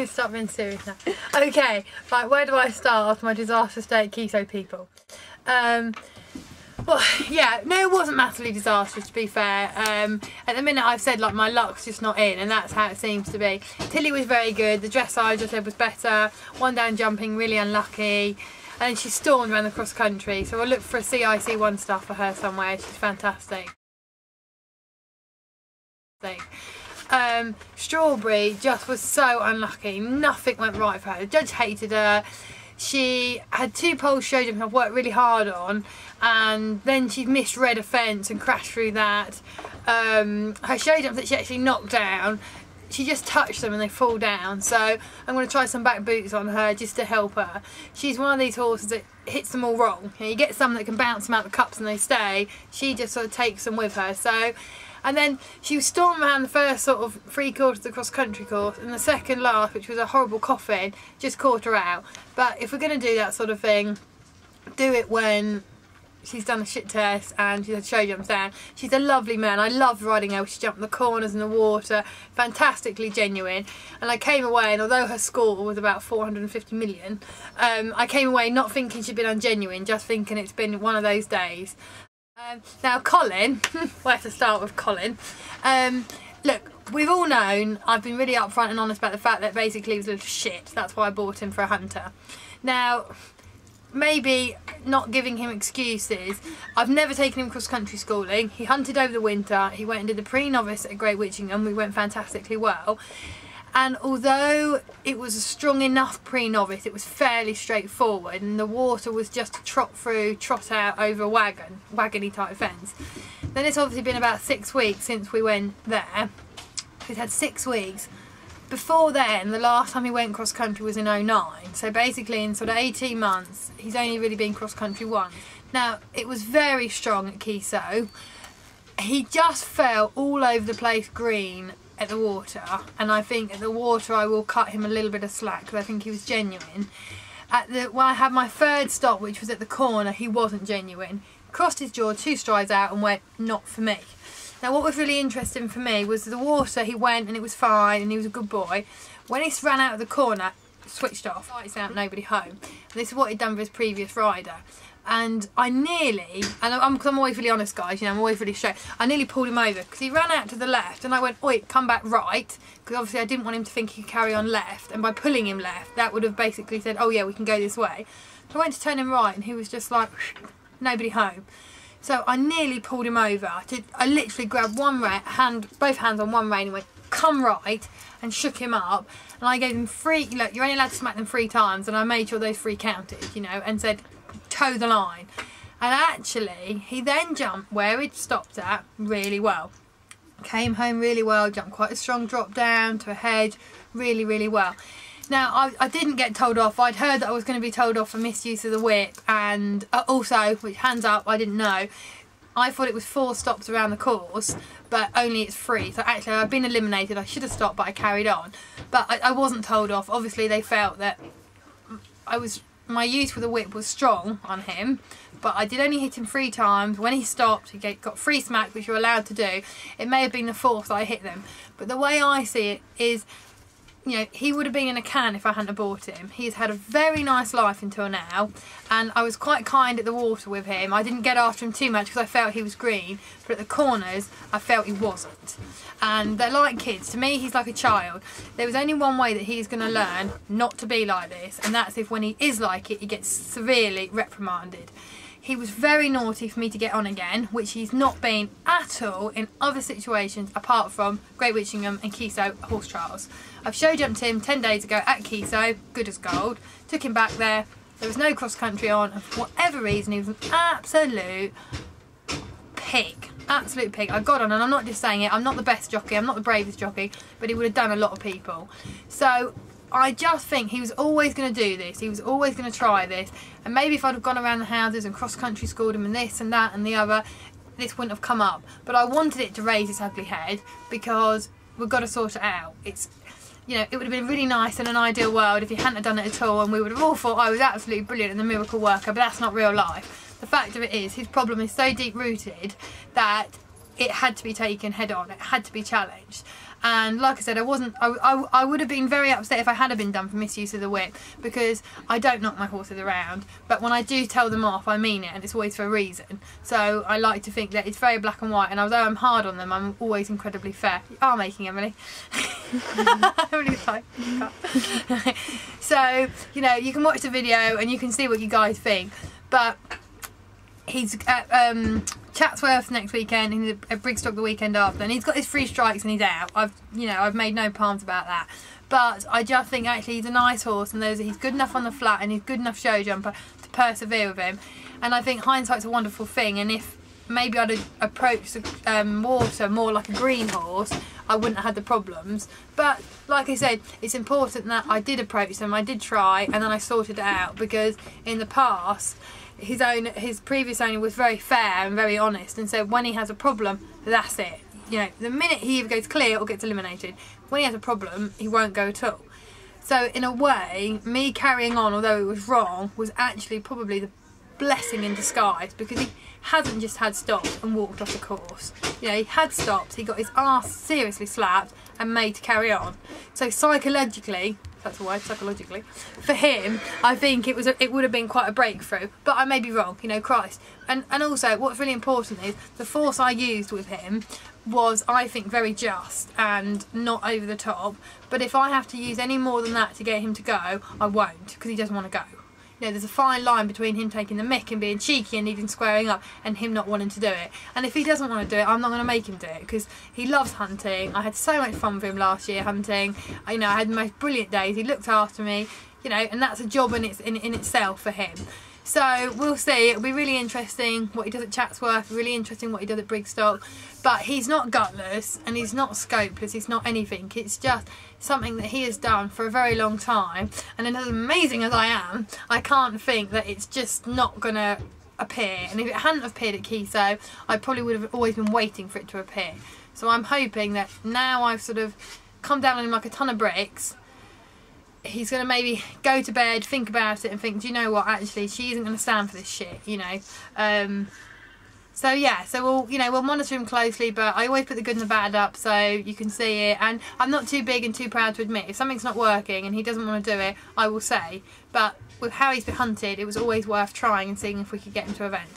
Stop being serious now. Okay, right, where do I start after my disastrous day at Keysoe, people? Well, yeah, no, it wasn't massively disastrous, to be fair. At the minute I've said, like, my luck's just not in, and that's how it seems to be. Tilly was very good, the dressage I said was better, one down jumping, really unlucky, and she stormed around the cross country, so I'll look for a CIC1 stuff for her somewhere. She's fantastic. Strawberry just was so unlucky, nothing went right for her. The judge hated her. She had 2 poles show jumps I've worked really hard on, and then she misread a fence and crashed through that. Her show jumps that she actually knocked down, she just touched them and they fall down, so I'm going to try some back boots on her just to help her. She's one of these horses that hits them all wrong. You get some that can bounce them out the cups and they stay, she just sort of takes them with her. So, and then she was storming around the first sort of 3/4 of the cross country course, and the second last, which was a horrible coffin, just caught her out. But if we're going to do that sort of thing, do it when she's done a shit test and she's had show jumps down. She's a lovely man. I loved riding her. She jumped the corners in the water, fantastically genuine. And I came away, and although her score was about 450 million, I came away not thinking she'd been ungenuine, just thinking it's been one of those days. Now Colin, where to start with Colin? Look, we've all known, I've been really upfront and honest about the fact that basically he was a little shit. That's why I bought him for a hunter. Now, maybe not giving him excuses, I've never taken him cross-country schooling. He hunted over the winter, he went and did the pre-novice at Great Witchingham, we went fantastically well. And although it was a strong enough pre-novice, it was fairly straightforward, and the water was just a trot through, trot out over a wagony type fence. Then it's obviously been about 6 weeks since we went there. We've had 6 weeks. Before then, the last time he went cross country was in 09, so basically in sort of 18 months he's only really been cross country once. Now, it was very strong at Keysoe. He just fell all over the place green at the water, and I think at the water I will cut him a little bit of slack because I think he was genuine. When I had my third stop, which was at the corner, he wasn't genuine. Crossed his jaw 2 strides out and went, not for me. Now what was really interesting for me was the water, he went and it was fine and he was a good boy. When he ran out of the corner, switched off, lights out, nobody home. And this is what he'd done with his previous rider. And I nearly, and I'm always really honest guys, you know, I'm always really straight, I nearly pulled him over because he ran out to the left and I went, oi, come back right, because obviously I didn't want him to think he could carry on left, and by pulling him left that would have basically said, oh yeah, we can go this way. So I went to turn him right and he was just like, nobody home. So I nearly pulled him over. I literally grabbed both hands on one rein and went, come right, and shook him up, and I gave him 3, look, you're only allowed to smack them 3 times, and I made sure those 3 counted, you know, and said, toe the line. And actually he then jumped where he'd stopped at really well, came home really well, jumped quite a strong drop down to a hedge, really well. Now I didn't get told off. I'd heard that I was going to be told off for misuse of the whip, and also, which hands up, I didn't know, I thought it was 4 stops around the course, but only it's 3, so actually I've been eliminated. I should have stopped, but I carried on. But I wasn't told off. Obviously they felt that my use with the whip was strong on him, but I did only hit him 3 times. When he stopped, he got 3 smacks, which you're allowed to do. It may have been the 4th that I hit them, but the way I see it is, you know, he would have been in a can if I hadn't bought him. He's had a very nice life until now, and I was quite kind at the water with him. I didn't get after him too much because I felt he was green, but at the corners I felt he wasn't. And they're like kids. To me, he's like a child. There was only one way that he's going to learn not to be like this, and that's if when he is like it, he gets severely reprimanded. He was very naughty for me to get on again, which he's not been at all in other situations apart from Great Witchingham and Keysoe horse trials. I've show jumped him 10 days ago at Keysoe, good as gold, took him back there, there was no cross country on, and for whatever reason he was an absolute pig. Absolute pig. I got on, and I'm not just saying it, I'm not the best jockey, I'm not the bravest jockey, but he would have done a lot of people. So I just think he was always going to do this, he was always going to try this, and maybe if I'd have gone around the houses and cross-country schooled him and this and that and the other, this wouldn't have come up. But I wanted it to raise its ugly head because we've got to sort it out. It's, you know, it would have been really nice in an ideal world if he hadn't have done it at all, and we would have all thought I was absolutely brilliant and the miracle worker, but that's not real life. The fact of it is, his problem is so deep-rooted that it had to be taken head on. It had to be challenged. And like I said, I would have been very upset if I had been done for misuse of the whip, because I don't knock my horses around, but when I do tell them off, I mean it, and it's always for a reason. So I like to think that it's very black and white, and although I'm hard on them, I'm always incredibly fair. You are making Emily. Emily's like, so, you know, you can watch the video and you can see what you guys think, but he's at Chatsworth next weekend, and he's at Brigstock the weekend after, and he's got his 3 strikes and he's out. I've made no qualms about that, but I just think actually he's a nice horse, and he's good enough on the flat and he's good enough show jumper to persevere with him. And I think hindsight's a wonderful thing, and if maybe I'd have approached water more like a green horse, I wouldn't have had the problems. But like I said, it's important that I did approach them, I did try, and then I sorted it out, because in the past his previous owner was very fair and very honest, and said when he has a problem, that's it. You know, the minute he either goes clear or gets eliminated, when he has a problem, he won't go at all. So in a way, me carrying on, although it was wrong, was actually probably the blessing in disguise, because he hasn't just had stops and walked off the course. You know, he had stops, he got his arse seriously slapped and made to carry on. So psychologically, that's the word, psychologically, for him, I think it would have been quite a breakthrough. But I may be wrong, you know, Christ. And also, what's really important is the force I used with him was, I think, very just and not over the top. But if I have to use any more than that to get him to go, I won't, because he doesn't want to go. You know, there's a fine line between him taking the mick and being cheeky and needing squaring up, and him not wanting to do it. And if he doesn't want to do it, I'm not going to make him do it, because he loves hunting. I had so much fun with him last year hunting. You know, I had the most brilliant days. He looked after me, you know, and that's a job in itself for him. So we'll see. It'll be really interesting what he does at Chatsworth, really interesting what he does at Brigstock. But he's not gutless and he's not scopeless, he's not anything. It's just something that he has done for a very long time. And as amazing as I am, I can't think that it's just not going to appear. And if it hadn't appeared at Keysoe, I probably would have always been waiting for it to appear. So I'm hoping that now I've sort of come down on him like a ton of bricks, he's going to maybe go to bed, think about it and think, do you know what, actually she isn't going to stand for this shit, you know. So yeah, so we'll monitor him closely, but I always put the good and the bad up so you can see it. And I'm not too big and too proud to admit if something's not working and he doesn't want to do it, I will say. But with how he's been hunted, it was always worth trying and seeing if we could get him to event.